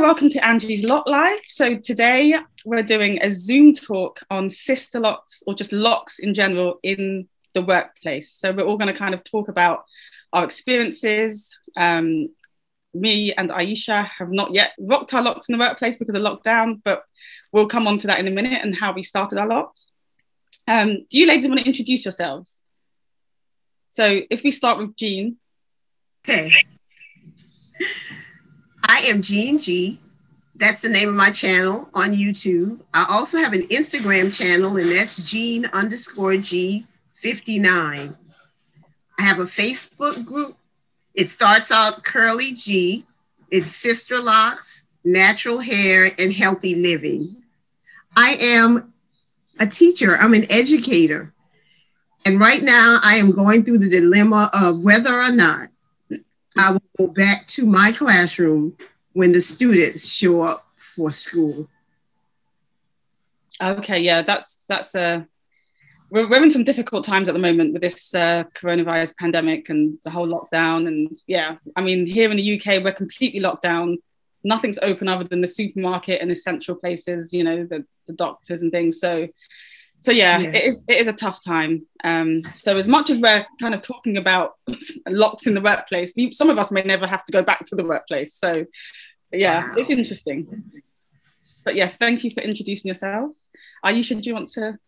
welcome to Angie's Loc Live. So today we're doing a Zoom talk on sister locks, or just locks in general in the workplace. So we're all going to kind of talk about our experiences. Me and Iyisha have not yet rocked our locks in the workplace because of lockdown, but we'll come on to that in a minute and how we started our locks. Do you ladies want to introduce yourselves? So if we start with Jean. Okay. I am Jean G. That's the name of my channel on YouTube. I also have an Instagram channel, and that's Jean_G59. I have a Facebook group. It starts out Curly G. It's Sister Locks, Natural Hair, and Healthy Living. I am a teacher. I'm an educator. And right now I am going through the dilemma of whether or not I will go back to my classroom when the students show up for school. Okay, yeah, we're in some difficult times at the moment with this coronavirus pandemic and the whole lockdown. And yeah, I mean, here in the UK, we're completely locked down. Nothing's open other than the supermarket and essential places, you know, the doctors and things. So yeah, it is a tough time. So as much as we're kind of talking about locks in the workplace, some of us may never have to go back to the workplace. So yeah, It's interesting. But yes, thank you for introducing yourself. Iyisha, do you want to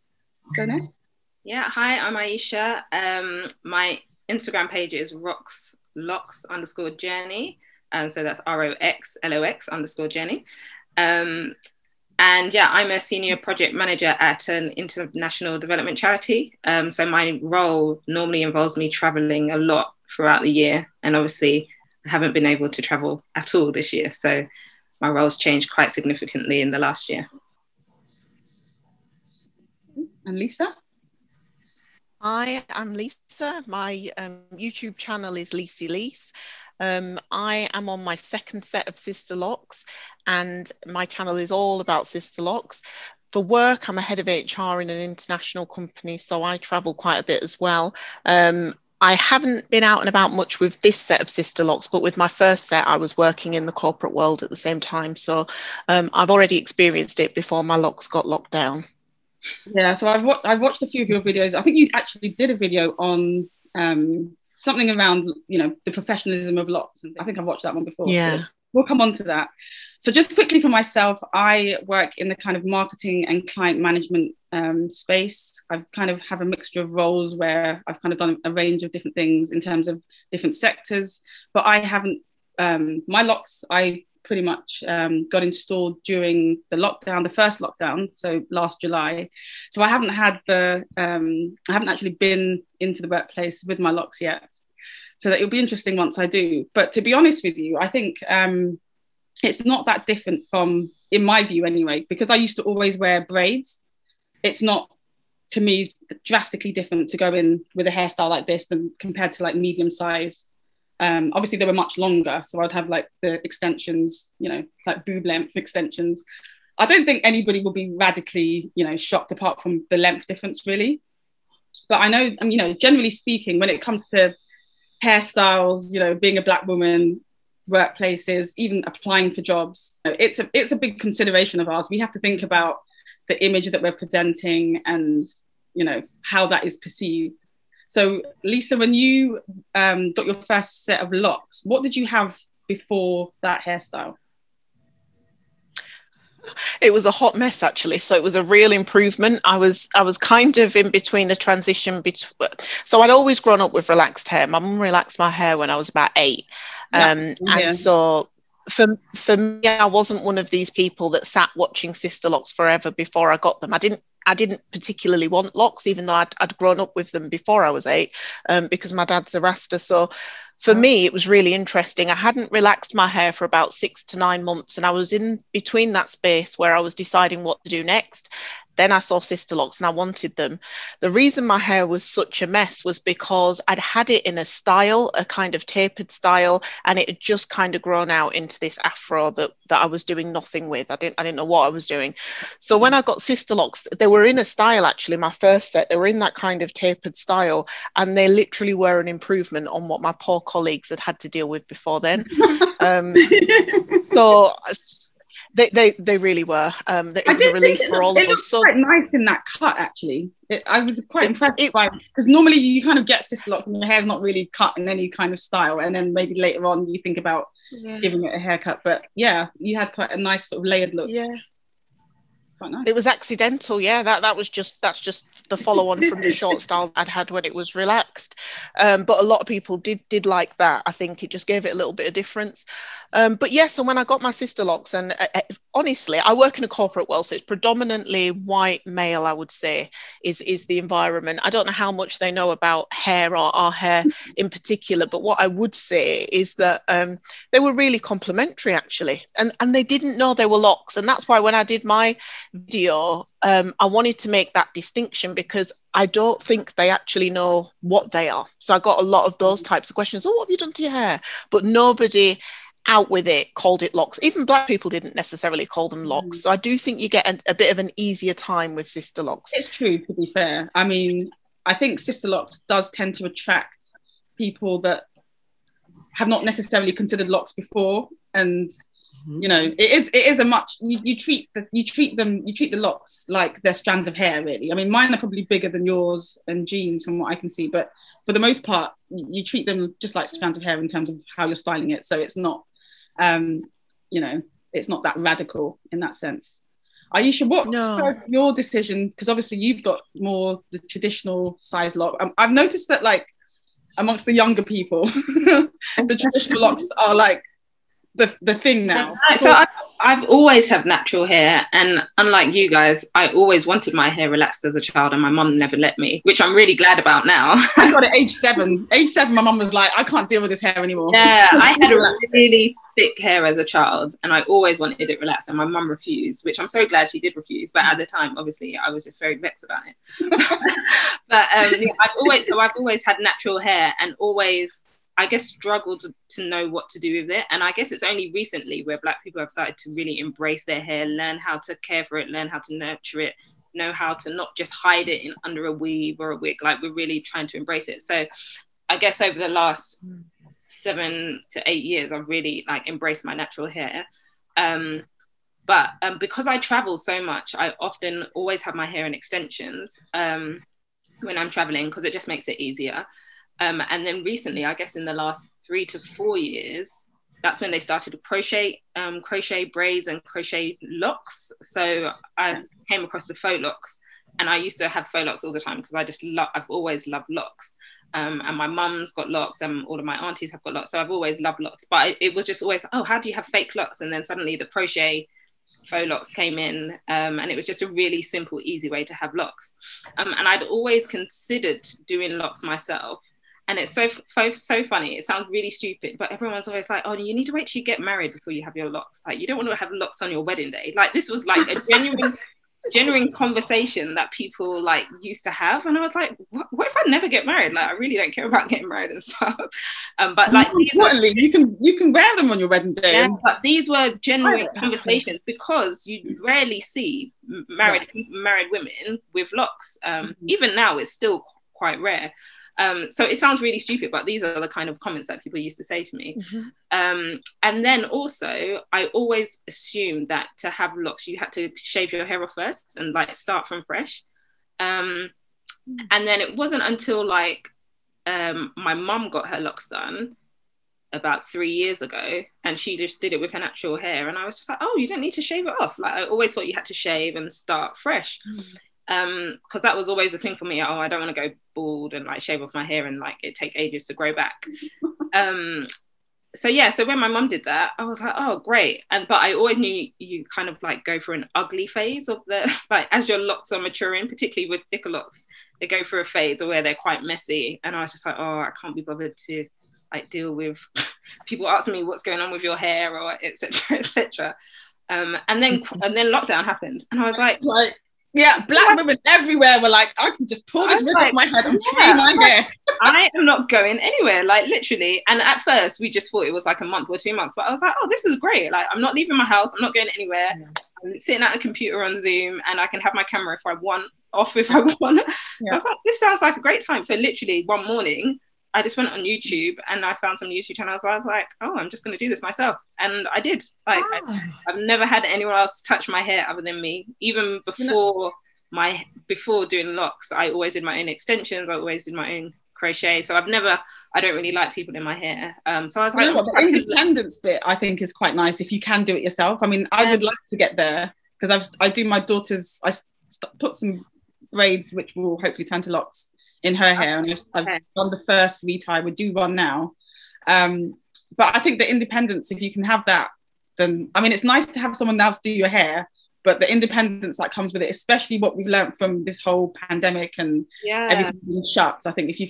go next? Yeah, hi, I'm Iyisha. My Instagram page is Locs_journey. So that's ROXLOX_journey. And yeah, I'm a senior project manager at an international development charity. So my role normally involves me traveling a lot throughout the year. And obviously I haven't been able to travel at all this year. So my role's changed quite significantly in the last year. And Lisa? Hi, I'm Lisa. My YouTube channel is Leecey Leece. I am on my second set of sister locks, and my channel is all about sister locks. For work, I'm a head of HR in an international company, so I travel quite a bit as well. I haven't been out and about much with this set of sister locks, but with my first set, I was working in the corporate world at the same time. So I've already experienced it before my locks got locked down. Yeah, so I've watched a few of your videos. I think you actually did a video on something around, you know, the professionalism of locks. And I think I've watched that one before. Yeah. So we'll come on to that. So just quickly for myself, I work in the kind of marketing and client management space. I kind of have a mixture of roles where I've kind of done a range of different things in terms of different sectors, but I haven't, my locks, I pretty much got installed during the lockdown, the first lockdown, so last July. So I haven't had I haven't actually been into the workplace with my locks yet. So that it'll be interesting once I do. But to be honest with you, I think it's not that different from, in my view anyway, because I used to always wear braids. It's not, to me, drastically different to go in with a hairstyle like this than compared to like medium-sized. Obviously they were much longer, so I'd have like the extensions, you know, like boob length extensions. I don't think anybody will be radically, you know, shocked apart from the length difference really. But I know, you know, generally speaking, when it comes to hairstyles, you know, being a Black woman, workplaces, even applying for jobs, it's a big consideration of ours. We have to think about the image that we're presenting and, you know, how that is perceived. So Lisa, when you got your first set of locks, what did you have before that hairstyle? It was a hot mess, actually. So it was a real improvement. I was kind of in between the transition between. So I'd always grown up with relaxed hair. My mum relaxed my hair when I was about 8. And so for me, I wasn't one of these people that sat watching sister locks forever before I got them. I didn't particularly want locks, even though I'd grown up with them before I was 8, because my dad's a Rasta. So for me, it was really interesting. I hadn't relaxed my hair for about 6 to 9 months, and I was in between that space where I was deciding what to do next. then I saw Sister Locs and I wanted them. The reason my hair was such a mess was because I'd had it in a style, a kind of tapered style, and it had just kind of grown out into this afro that I was doing nothing with. I didn't know what I was doing. So when I got Sister Locs, they were in a style, actually, my first set, they were in that kind of tapered style, and they literally were an improvement on what my poor colleagues had to deal with before then. So they really were. It was a relief for all of us. So quite nice in that cut, actually. I was quite impressed by, because normally you kind of get Sister Locs and your hair's not really cut in any kind of style, and then maybe later on you think about giving it a haircut. But yeah, you had quite a nice sort of layered look. Yeah. Nice. It was accidental, yeah. That's just the follow-on from the short style I'd had when it was relaxed. But a lot of people did like that. I think it just gave it a little bit of difference. But yeah, so when I got my Sister Locs, and honestly, I work in a corporate world, so it's predominantly white male, I would say, is the environment. I don't know how much they know about hair or our hair in particular, but what I would say is that they were really complimentary, actually, and they didn't know they were locks. And that's why when I did my video, I wanted to make that distinction, because I don't think they actually know what they are. So I got a lot of those types of questions. Oh, what have you done to your hair? But nobody out with it called it locks. Even Black people didn't necessarily call them locks. So I do think you get a bit of an easier time with Sister Locs. It's true, to be fair. I mean, I think Sister Locs does tend to attract people that have not necessarily considered locks before, and you know, it is a much, you treat the locks like they're strands of hair, really. I mean, mine are probably bigger than yours and Jean's from what I can see, but for the most part you treat them just like strands of hair in terms of how you're styling it. So it's not you know, it's not that radical in that sense. Iyisha, what's your decision? Because obviously you've got more the traditional size lock. I've noticed that, like, amongst the younger people the traditional locks are like the thing now. So I've always had natural hair, and unlike you guys, I always wanted my hair relaxed as a child, and my mum never let me, which I'm really glad about now. I got it age 7. Age 7, my mum was like, I can't deal with this hair anymore. Yeah, I had a really thick hair as a child, and I always wanted it relaxed, and my mum refused, which I'm so glad she did refuse. But at the time, obviously, I was just very vexed about it. But I've always had natural hair, and always, I guess, struggled to know what to do with it. And I guess it's only recently where Black people have started to really embrace their hair, learn how to care for it, learn how to nurture it, know how to not just hide it under a weave or a wig. Like, we're really trying to embrace it. So I guess over the last 7 to 8 years, I've really embraced my natural hair. But because I travel so much, I often always have my hair in extensions when I'm traveling, because it just makes it easier. And then recently, I guess in the last 3 to 4 years, that's when they started to crochet braids and crochet locks. So I came across the faux locks, and I used to have faux locks all the time, because I've always loved locks. And my mum's got locks, and all of my aunties have got locks. So I've always loved locks, but it was just always, oh, how do you have fake locks? And then suddenly the crochet faux locks came in, and it was just a really simple, easy way to have locks. And I'd always considered doing locks myself. And it's so funny. It sounds really stupid, but everyone's always like, oh, you need to wait till you get married before you have your locks. Like, you don't want to have locks on your wedding day. Like, this was like a genuine conversation that people used to have. And I was like, what if I never get married? Like, I really don't care about getting married and stuff. But importantly, you can wear them on your wedding day. Yeah, but these were genuine conversations, because you rarely see married women with locks. Even now, it's still quite rare. So it sounds really stupid, but these are the kind of comments that people used to say to me. And then also, I always assumed that to have locks, you had to shave your hair off first and start from fresh. And then it wasn't until my mum got her locks done about 3 years ago, and she just did it with her natural hair. And I was just like, oh, you don't need to shave it off. I always thought you had to shave and start fresh. Because that was always a thing for me. Oh, I don't want to go bald and shave off my hair and it take ages to grow back. So when my mum did that, I was like, oh, great. But I always knew you kind of go for an ugly phase of the as your locks are maturing, particularly with thicker locks, they go through a phase where they're quite messy. And I was just like, oh, I can't be bothered to deal with people asking me what's going on with your hair, or etc. And then lockdown happened, and I was like Yeah, black women everywhere were like, I can just pull this wig off my head and free my hair. I am not going anywhere, like literally. And at first we just thought it was like a month or 2 months, but I was like, oh, this is great. Like, I'm not leaving my house. I'm not going anywhere. Yeah. I'm sitting at a computer on Zoom, and I can have my camera if I want, off if I want. Yeah. So I was like, this sounds like a great time. So literally one morning, I just went on YouTube and I found some YouTube channels. I was like, oh, I'm just going to do this myself. And I did. Like, I've never had anyone else touch my hair other than me. Even before before doing locks, I always did my own extensions. I always did my own crochet. So I don't really like people in my hair. So I was like, the independence bit, I think, is quite nice if you can do it yourself. I mean, I would like to get there, because I do my daughter's, I put some braids, which will hopefully turn to locks, in her hair, and I've done the first retie. We do one now, but I think the independence, if you can have that, then I mean, it's nice to have someone else do your hair, but the independence that comes with it, especially what we've learned from this whole pandemic and everything being shut. So I think if you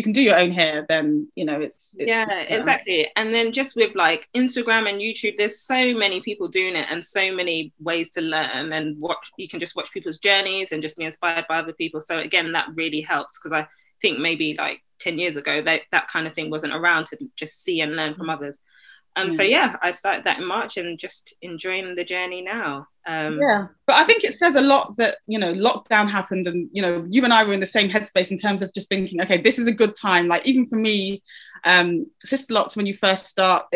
can do your own hair, then it's exactly. And then just with like Instagram and YouTube, there's so many people doing it and so many ways to learn, and you can just watch people's journeys and just be inspired by other people. So again, that really helps, because I think maybe like 10 years ago that kind of thing wasn't around to just see and learn from others. So I started that in March and just enjoying the journey now. But I think it says a lot that lockdown happened, and you and I were in the same headspace in terms of just thinking, okay, this is a good time. Like, even for me, Sister Locs, when you first start,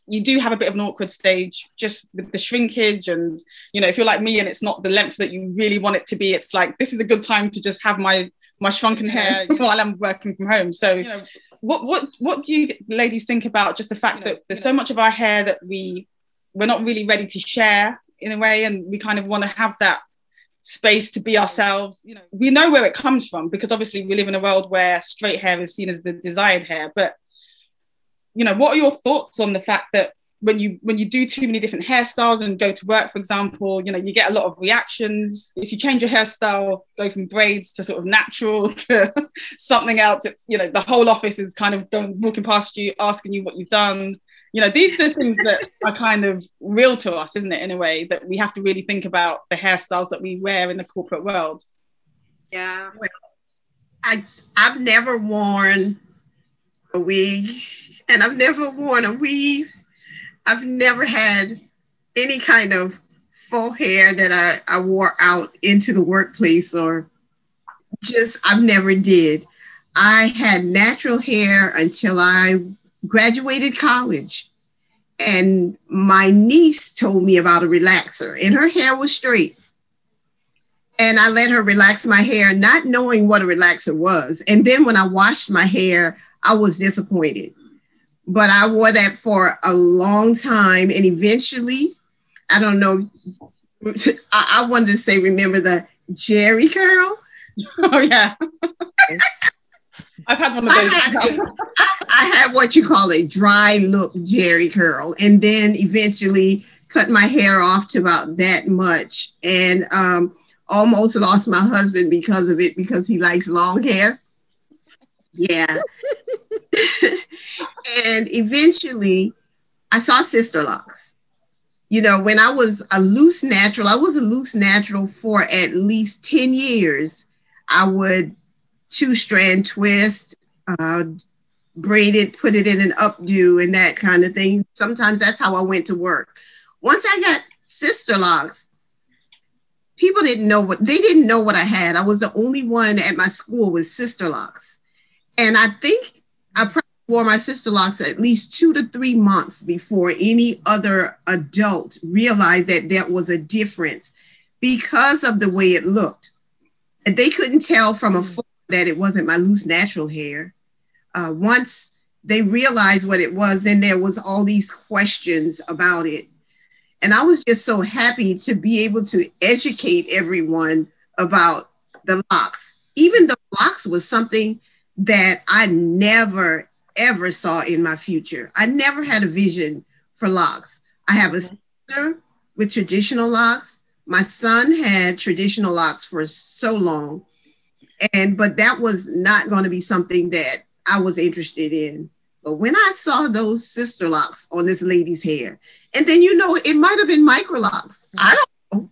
you do have a bit of an awkward stage just with the shrinkage, and if you're like me and it's not the length that you really want it to be, it's like, this is a good time to just have my shrunken hair while I'm working from home. So what do you ladies think about just the fact that there's so much of our hair that we're not really ready to share in a way, and we kind of want to have that space to be ourselves? We know where it comes from, because obviously we live in a world where straight hair is seen as the desired hair, but what are your thoughts on the fact that when you do too many different hairstyles and go to work, for example, you get a lot of reactions. If you change your hairstyle, go from braids to sort of natural to something else, it's the whole office is kind of walking past you, asking you what you've done. These are the things that are kind of real to us, isn't it, in a way, that we have to really think about the hairstyles that we wear in the corporate world. Yeah. Well, I've never worn a wig, and I've never worn a weave. I've never had any kind of faux hair that I wore out into the workplace, or I've never did. I had natural hair until I graduated college, and my niece told me about a relaxer, and her hair was straight. And I let her relax my hair, not knowing what a relaxer was. And then when I washed my hair, I was disappointed. But I wore that for a long time. And eventually, I don't know, I wanted to say, remember the Jerry curl? Oh, yeah. I've had one of those. I had what you call a dry look Jerry curl. And then eventually cut my hair off to about that much. And almost lost my husband because of it, because he likes long hair. Yeah. And eventually I saw Sister Locs. When I was a loose natural for at least 10 years. I would 2-strand twist, braid it, put it in an updo and that kind of thing. Sometimes that's how I went to work. Once I got Sister Locs, people didn't know what I had. I was the only one at my school with Sister Locs. And I think I probably wore my Sister Locs at least 2 to 3 months before any other adult realized that there was a difference because of the way it looked. And they couldn't tell from afar that it wasn't my loose natural hair. Once they realized what it was, then there was all these questions about it. And I was just so happy to be able to educate everyone about the locks. Even the locks was something that I never, ever saw in my future. I never had a vision for locks. I have a sister with traditional locks. My son had traditional locks for so long. But that was not going to be something that I was interested in. But when I saw those Sister Locs on this lady's hair, and then, it might have been micro locks. I don't know.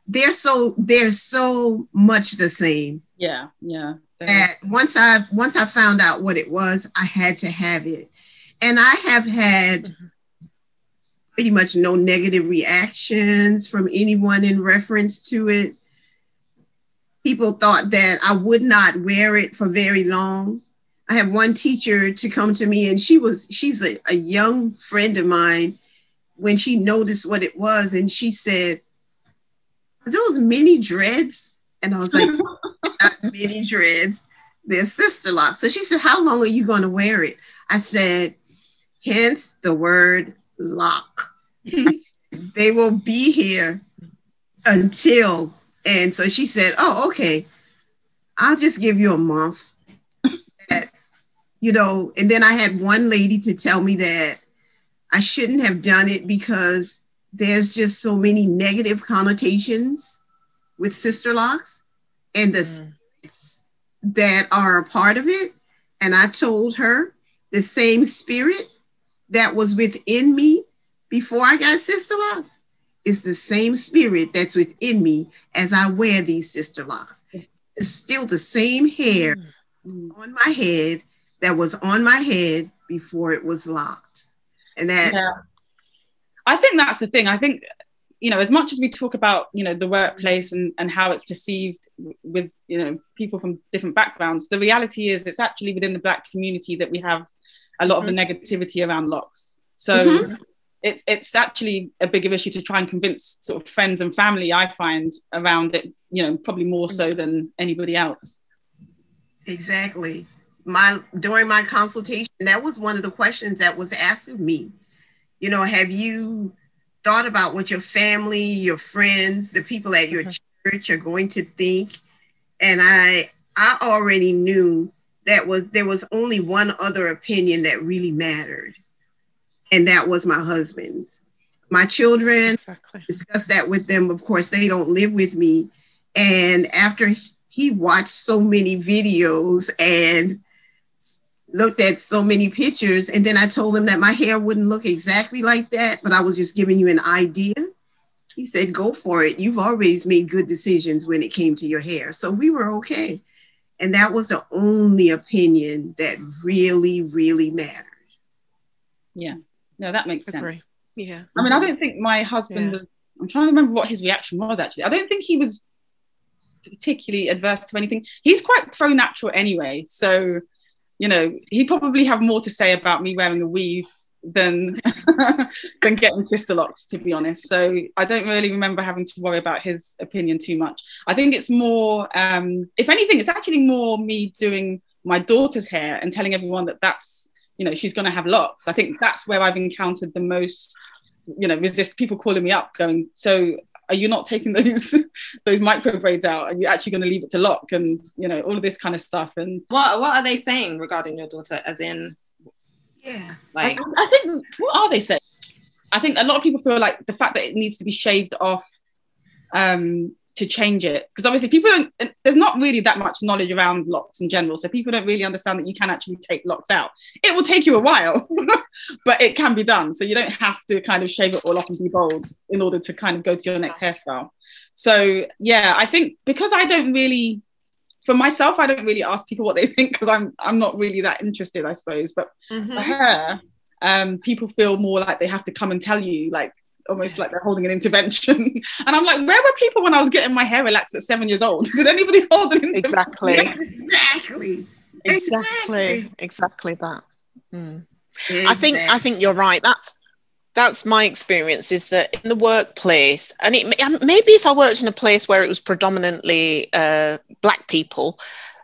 they're so much the same. Yeah, yeah. That once I found out what it was, I had to have it. And I have had pretty much no negative reactions from anyone in reference to it. People thought that I would not wear it for very long. I have one teacher to come to me, and she's a young friend of mine, when she noticed what it was, and she said, "Are those mini dreads?" And I was like, "Not mini dreads, they're sister locks." So she said, "How long are you going to wear it?" I said, hence the word lock. They will be here until, and so she said, "Oh, okay, I'll just give you a month." And then I had one lady to tell me that I shouldn't have done it because there's just so many negative connotations with sister locks and the spirits that are a part of it. And I told her the same spirit that was within me before I got sister lock is the same spirit that's within me as I wear these sister locks. It's still the same hair on my head that was on my head before it was locked. And I think that's the thing. I think, as much as we talk about, the workplace and how it's perceived with, people from different backgrounds, the reality is it's actually within the Black community that we have a lot of the negativity around locks. So it's actually a bigger issue to try and convince sort of friends and family, I find, around it, probably more so than anybody else. Exactly. During my consultation, that was one of the questions that was asked of me. Have you thought about what your family, your friends, the people at your church are going to think? And I already knew there was only one other opinion that really mattered. And that was my husband's. My children, discussed that with them. Of course, they don't live with me. And after he watched so many videos and looked at so many pictures, and then I told him that my hair wouldn't look exactly like that, but I was just giving you an idea. He said, "Go for it. You've always made good decisions when it came to your hair." So we were okay. And that was the only opinion that really, really mattered. Yeah. No, that makes sense. Agree. Yeah. I mean, I don't think my husband was, I'm trying to remember what his reaction was actually. I don't think he was particularly adverse to anything. He's quite pro-natural anyway. So, he'd probably have more to say about me wearing a weave than getting sister locks, to be honest. So I don't really remember having to worry about his opinion too much. I think it's more, if anything, it's actually more me doing my daughter's hair and telling everyone that that's, she's going to have locks. I think that's where I've encountered the most, resist people calling me up going, "So are you not taking those micro braids out? Are you actually going to leave it to lock?" And, all of this kind of stuff. And what are they saying regarding your daughter, as in? Yeah. Like, I think, what are they saying? I think a lot of people feel like the fact that it needs to be shaved off to change it, because obviously there's not really that much knowledge around locks in general, so people don't really understand that you can actually take locks out. It will take you a while, but it can be done, so you don't have to kind of shave it all off and be bald in order to kind of go to your next hairstyle. So yeah, I think because for myself, I don't really ask people what they think, because I'm not really that interested, I suppose. But for her, people feel more like they have to come and tell you, like almost like they're holding an intervention. And I'm like, where were people when I was getting my hair relaxed at 7 years old? Did anybody hold an intervention? Exactly that. Exactly. I think you're right. That's my experience, is that in the workplace, and maybe if I worked in a place where it was predominantly Black people,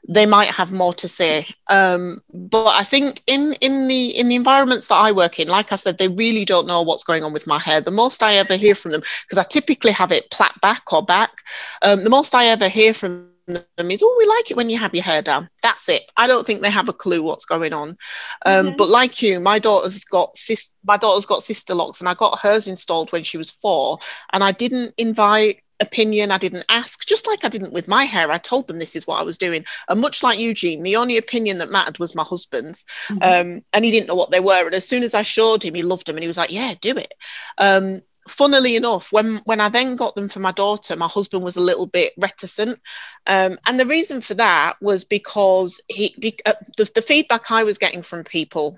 they might have more to say. But I think in the environments that I work in, like I said, they really don't know what's going on with my hair. The most I ever hear from them, because I typically have it plait back or back, the most I ever hear from them is, "Oh, we like it when you have your hair down." That's it. I don't think they have a clue what's going on. But like you, my daughter's got sister locks, and I got hers installed when she was 4, and I didn't invite opinion. I didn't ask, just like I didn't with my hair. I told them this is what I was doing. And much like Eugene, the only opinion that mattered was my husband's. And he didn't know what they were. And as soon as I showed him, he loved them, and he was like, "Yeah, do it." funnily enough, when I then got them for my daughter, my husband was a little bit reticent. And the reason for that was because the feedback I was getting from people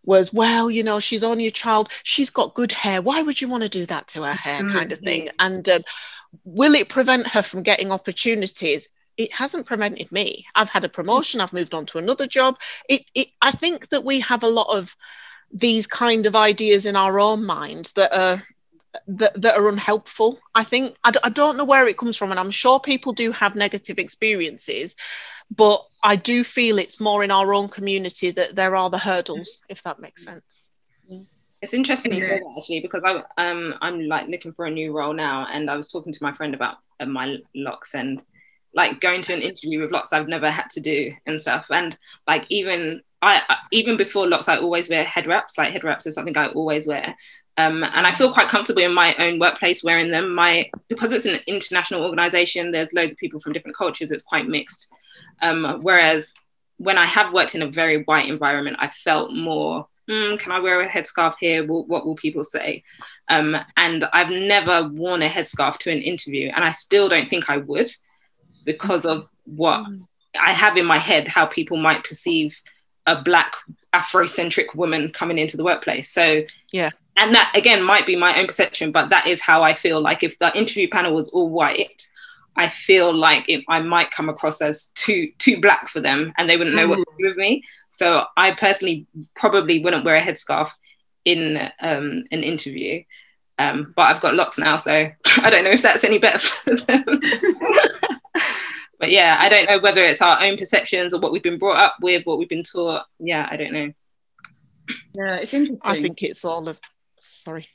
was, well, you know, she's only a child. She's got good hair. Why would you want to do that to her hair, kind of thing? And will it prevent her from getting opportunities? It hasn't prevented me. I've had a promotion. I've moved on to another job. I think that we have a lot of these kind of ideas in our own minds that are unhelpful. I think I don't know where it comes from, and I'm sure people do have negative experiences, but I do feel it's more in our own community that there are the hurdles, if that makes sense. It's interesting you say that, actually, because I'm like looking for a new role now, and I was talking to my friend about my locks, and like going to an interview with locks I've never had to do and stuff, and like even before locks I always wear head wraps. Like head wraps is something I always wear, and I feel quite comfortable in my own workplace wearing them. Because it's an international organization, there's loads of people from different cultures, it's quite mixed, whereas when I have worked in a very white environment, I felt more can I wear a headscarf here? What will people say? And I've never worn a headscarf to an interview, and I still don't think I would, because of what I have in my head, how people might perceive a Black Afrocentric woman coming into the workplace. So yeah, and that again might be my own perception, but that is how I feel. Like if the interview panel was all white, I feel like I might come across as too Black for them, and they wouldn't know what to do with me. So I personally probably wouldn't wear a headscarf in an interview. But I've got locks now, so I don't know if that's any better for them. But yeah, I don't know whether it's our own perceptions or what we've been brought up with, what we've been taught. Yeah, I don't know. Yeah, it's interesting. I think it's all of, sorry.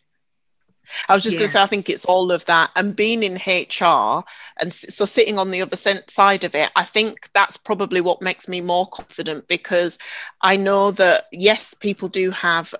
I was just going to say, I think it's all of that. And being in HR, and so sitting on the other side of it, I think that's probably what makes me more confident, because I know that, yes, people do have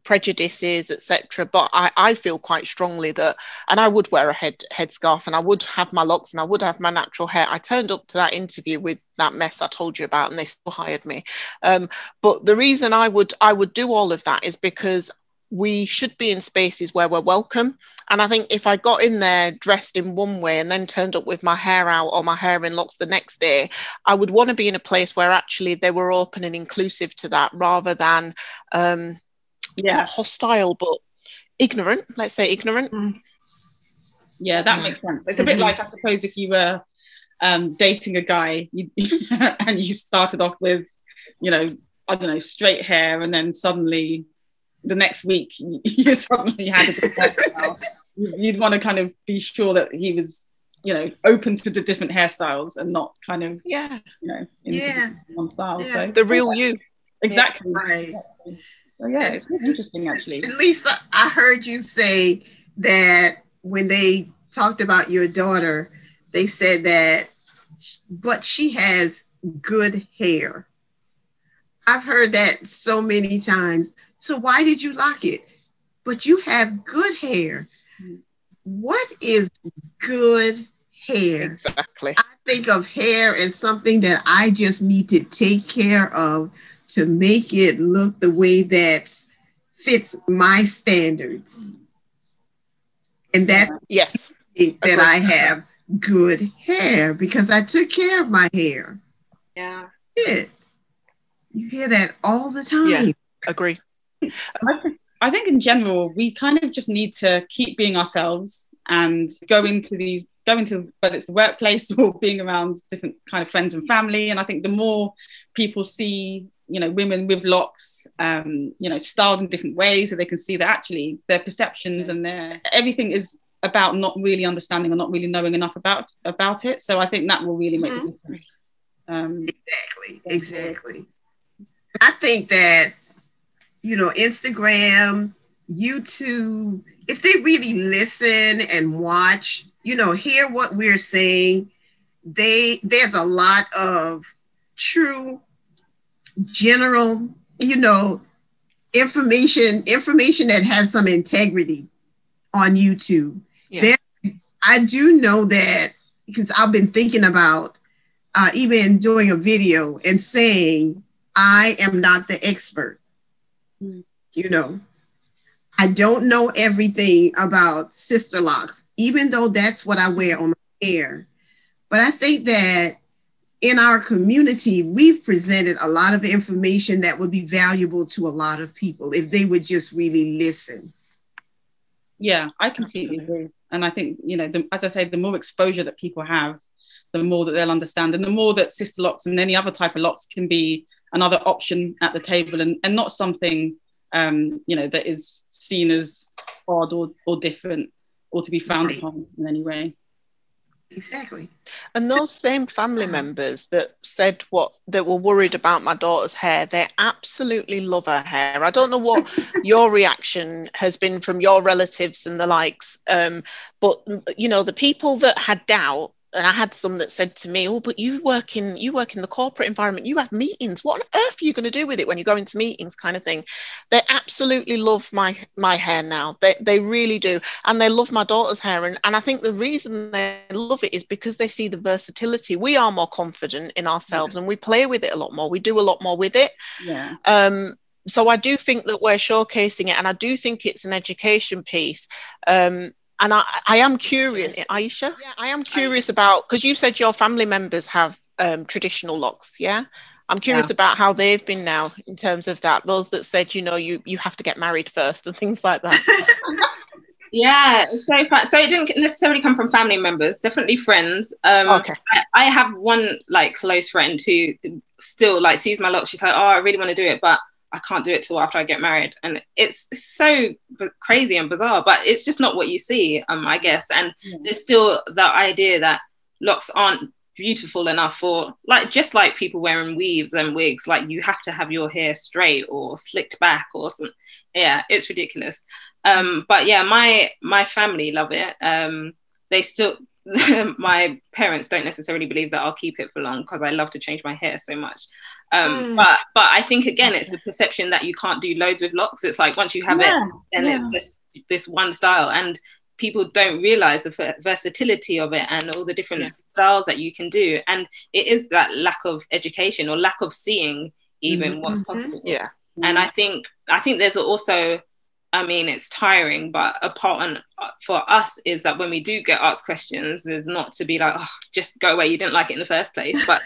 prejudices, etc. But I feel quite strongly that, and I would wear a headscarf, and I would have my locks, and I would have my natural hair. I turned up to that interview with that mess I told you about, and they still hired me. But the reason I would do all of that is because we should be in spaces where we're welcome. And I think if I got in there dressed in one way and then turned up with my hair out or my hair in locks the next day, I would want to be in a place where actually they were open and inclusive to that, rather than not hostile, but ignorant. Let's say ignorant. Yeah, that makes sense. It's a bit like, I suppose, if you were dating a guy and you started off with, you know, I don't know, straight hair, and then suddenly the next week you suddenly had a different hairstyle. You'd want to kind of be sure that he was, you know, open to the different hairstyles and not kind of, you know, into one style. So the real you. Exactly. Right. So yeah, it's really interesting, actually. Lisa, I heard you say that when they talked about your daughter, they said that, but she has good hair. I've heard that so many times. So why did you lock it? But you have good hair. What is good hair? Exactly. I think of hair as something that I just need to take care of to make it look the way that fits my standards. And that's that I have good hair, because I took care of my hair. Yeah. You hear that all the time. Yeah, agree. I think in general, we kind of just need to keep being ourselves and go into whether it's the workplace or being around different kind of friends and family. And I think the more people see, you know, women with locks, you know, styled in different ways, so they can see that actually their perceptions and everything is about not really understanding or not really knowing enough about it. So I think that will really make a difference. Exactly. I think that, you know, Instagram, YouTube, if they really listen and watch, you know, hear what we're saying, there's a lot of true, general, you know, information that has some integrity on YouTube. Yeah. I do know that, because I've been thinking about even doing a video and saying, I am not the expert. You know, I don't know everything about sister locks, even though that's what I wear on my hair. But I think that in our community, we've presented a lot of information that would be valuable to a lot of people if they would just really listen. Yeah, I completely agree. And I think, you know, as I say, the more exposure that people have, the more that they'll understand, and the more that sister locks and any other type of locks can be another option at the table, and not something, you know, that is seen as odd or different or to be frowned upon in any way. Exactly. And those same family members that said that were worried about my daughter's hair, they absolutely love her hair. I don't know what your reaction has been from your relatives and the likes, but you know, the people that had doubt, and I had some that said to me, "Oh, but you work in the corporate environment. You have meetings. What on earth are you going to do with it when you go into meetings?" kind of thing. They absolutely love my hair now. They really do, and they love my daughter's hair. And I think the reason they love it is because they see the versatility. We are more confident in ourselves, and we play with it a lot more. We do a lot more with it. Yeah. So I do think that we're showcasing it, and I do think it's an education piece. And I am curious, Iyisha. Yeah, I am curious about, because you said your family members have traditional locks. Yeah, I'm curious about how they've been now in terms of that. Those that said, you know, you have to get married first and things like that. Yeah, so fun. So it didn't necessarily come from family members, definitely friends. Okay. I have one like close friend who still like sees my locks. She's like, "Oh, I really want to do it, but I can't do it till after I get married." And it's so crazy and bizarre, but it's just not what you see, I guess. And there's still that idea that locks aren't beautiful enough for, like, just like people wearing weaves and wigs, like you have to have your hair straight or slicked back or something. Yeah, it's ridiculous. But yeah, my family love it. They still, my parents don't necessarily believe that I'll keep it for long because I love to change my hair so much. But I think, again, it's a perception that you can't do loads with locks. It's like once you have it, then it's this one style, and people don't realize the versatility of it and all the different styles that you can do. And it is that lack of education or lack of seeing even what's possible. Yeah. And I think there's also, I mean, it's tiring, but a part for us is that when we do get asked questions, is not to be like, "Oh, just go away, you didn't like it in the first place," but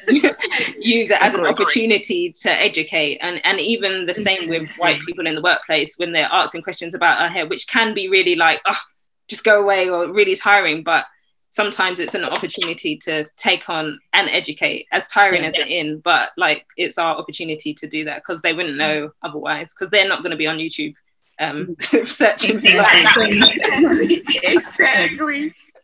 use it as an opportunity to educate. And even the same with white people in the workplace when they're asking questions about our hair, which can be really like, "Oh, just go away," or really tiring. But sometimes it's an opportunity to take on and educate, as tiring as it is, but like it's our opportunity to do that because they wouldn't know otherwise, because they're not going to be on YouTube searching.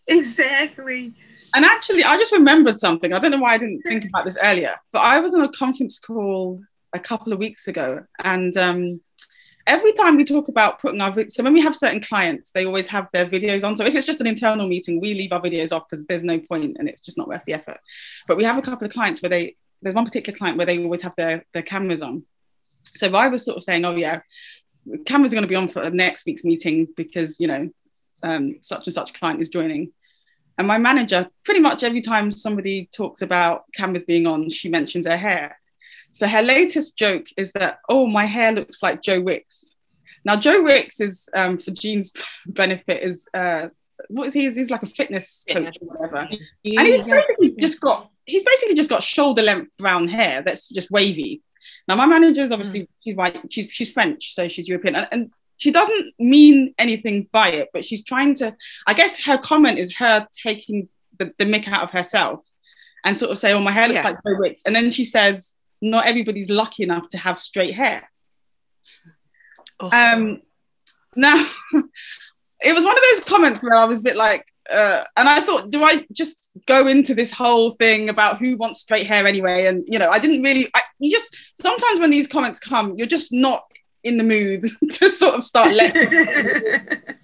Exactly. And actually, I just remembered something. I don't know why I didn't think about this earlier, but I was on a conference call a couple of weeks ago, and every time we talk about putting so when we have certain clients, they always have their videos on. So if it's just an internal meeting, we leave our videos off because there's no point and it's just not worth the effort. But we have a couple of clients where there's one particular client where they always have their cameras on. So I was sort of saying, "Oh yeah, cameras are going to be on for next week's meeting because, you know, such and such client is joining." And my manager, pretty much every time somebody talks about cameras being on, she mentions her hair. So her latest joke is that, "Oh, my hair looks like Joe Wicks." Now, Joe Wicks is, for Jean's benefit, is, what is he? He's like a fitness coach or whatever. Yeah. And he's basically just got shoulder length brown hair that's just wavy. Now, my manager is obviously, she's white, she's French, so she's European. And she doesn't mean anything by it, but she's trying to, I guess her comment is her taking the mick out of herself and sort of say, "Oh, my hair looks like Joe Wicks." And then she says, "Not everybody's lucky enough to have straight hair." Now, it was one of those comments where I was a bit like, and I thought, do I just go into this whole thing about who wants straight hair anyway? And, you know, I didn't really, sometimes when these comments come, you're just not in the mood to sort of start letting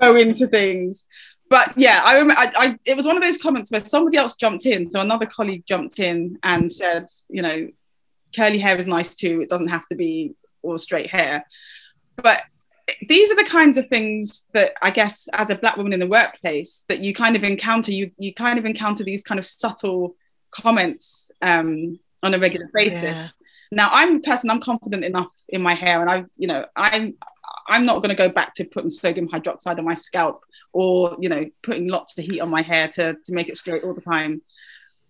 go into things. But yeah, I remember it was one of those comments where somebody else jumped in. So another colleague jumped in and said, you know, curly hair is nice too. It doesn't have to be all straight hair. But these are the kinds of things that I guess as a Black woman in the workplace that you kind of encounter. You kind of encounter these kind of subtle comments on a regular basis. Now, I'm a person, I'm confident enough in my hair, and I'm not going to go back to putting sodium hydroxide on my scalp, or, you know, putting lots of heat on my hair to make it straight all the time.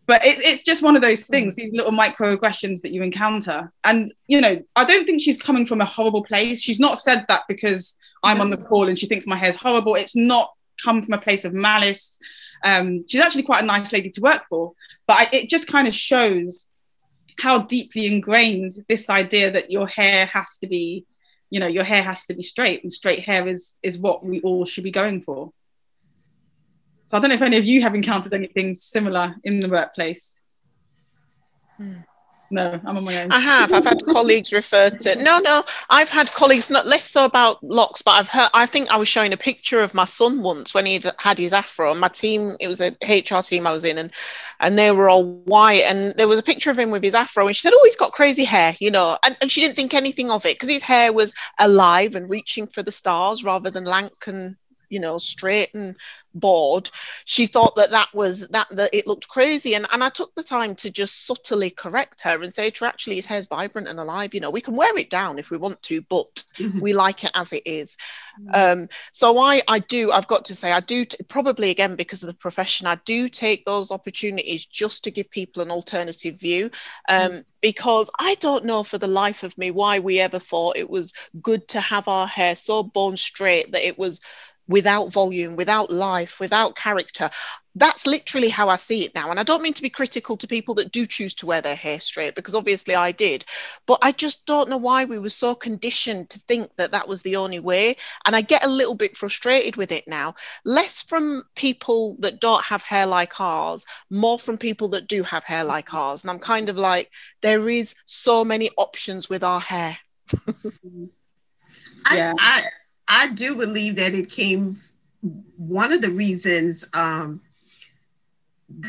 But it's just one of those things, these little microaggressions that you encounter. And, you know, I don't think she's coming from a horrible place. She's not said that because I'm on the call and she thinks my hair's horrible. It's not come from a place of malice. She's actually quite a nice lady to work for. But it just kind of shows how deeply ingrained this idea that your hair has to be, you know, your hair has to be straight, and straight hair is what we all should be going for. So I don't know if any of you have encountered anything similar in the workplace. No, I'm on my own. I have. I've had colleagues refer to, no, I've had colleagues, not less so about locks, but I think I was showing a picture of my son once when he had his afro. My team, it was a HR team I was in, and they were all white, and there was a picture of him with his afro, and she said, oh, he's got crazy hair, you know, and she didn't think anything of it because his hair was alive and reaching for the stars rather than lank and, you know, straight and bored. She thought that it looked crazy, and I took the time to just subtly correct her and say to her, actually, his hair's vibrant and alive, you know, we can wear it down if we want to, but we like it as it is. So I've got to say, I do probably, again, because of the profession, I do take those opportunities just to give people an alternative view, because I don't know for the life of me why we ever thought it was good to have our hair so bone straight that it was without volume, without life, without character. That's literally how I see it now. And I don't mean to be critical to people that do choose to wear their hair straight, because obviously I did. But I just don't know why we were so conditioned to think that that was the only way. And I get a little bit frustrated with it now. Less from people that don't have hair like ours, more from people that do have hair like ours. And I'm kind of like, there is so many options with our hair. Yeah. I do believe that it came, one of the reasons the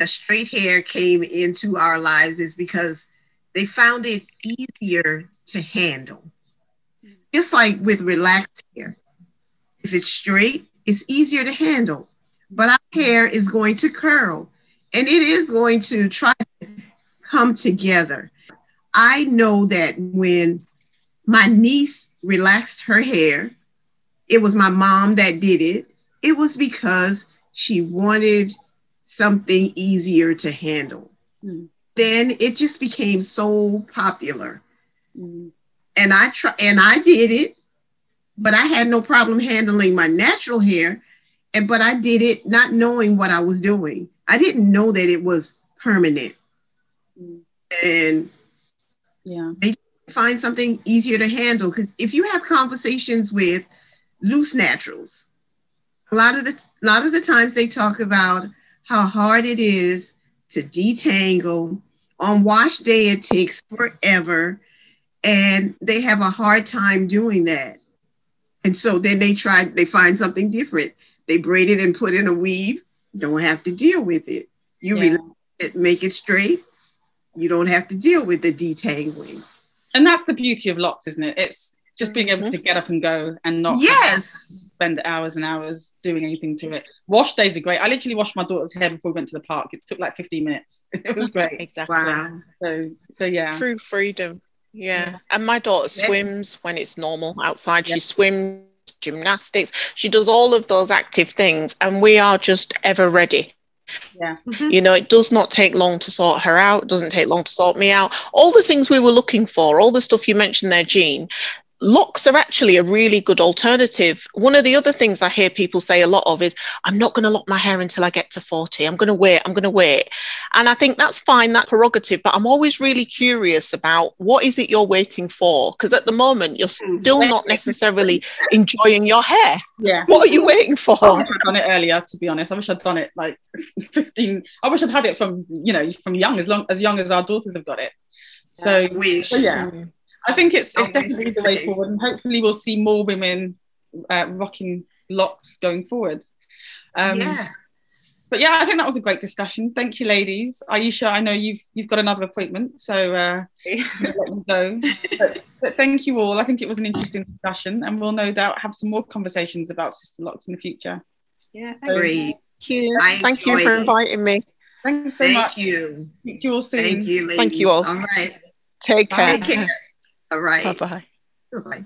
straight hair came into our lives is because they found it easier to handle. Just like with relaxed hair. If it's straight, it's easier to handle. But our hair is going to curl, and it is going to try to come together. I know that when my niece relaxed her hair, it was my mom that did it. It was because she wanted something easier to handle. Then it just became so popular. And I did it, but I had no problem handling my natural hair. But I did it not knowing what I was doing. I didn't know that it was permanent. And they find something easier to handle, because if you have conversations with loose naturals, a lot of the times they talk about how hard it is to detangle. On wash day, it takes forever, and they have a hard time doing that. And so then they find something different. They braid it and put in a weave. Don't have to deal with it. You relax it, make it straight. You don't have to deal with the detangling. And that's the beauty of locks, isn't it? It's just being able to get up and go and not spend hours and hours doing anything to it. Wash days are great. I literally washed my daughter's hair before we went to the park. It took like 15 minutes. It was great. Exactly. Wow. So yeah. True freedom. Yeah. And my daughter swims when it's normal outside. She swims, gymnastics. She does all of those active things, and we are just ever ready. Yeah. You know, it does not take long to sort her out. It doesn't take long to sort me out. All the things we were looking for, all the stuff you mentioned there, Jean, locks are actually a really good alternative. One of the other things I hear people say a lot of is, I'm not going to lock my hair until I get to 40. I'm going to wait. And I think that's fine, that prerogative. But I'm always really curious about what is it you're waiting for? Because at the moment, you're still not necessarily enjoying your hair. Yeah. What are you waiting for? I wish I'd done it earlier, to be honest. I wish I'd done it like 15. I wish I'd had it from young, as young as our daughters have got it. So yeah. I think it's definitely the way forward, and hopefully we'll see more women rocking locks going forward. But yeah, I think that was a great discussion. Thank you, ladies. Iyisha, I know you've got another appointment, so I'll let you go. But thank you all. I think it was an interesting discussion, and we'll no doubt have some more conversations about Sister Locs in the future. Yeah, great. Thank you for inviting me. Thank you so much. Thank you. Speak to you all soon. Thank you, ladies. Thank you all. All right. Take care. Take care. All right. Bye-bye. Bye-bye.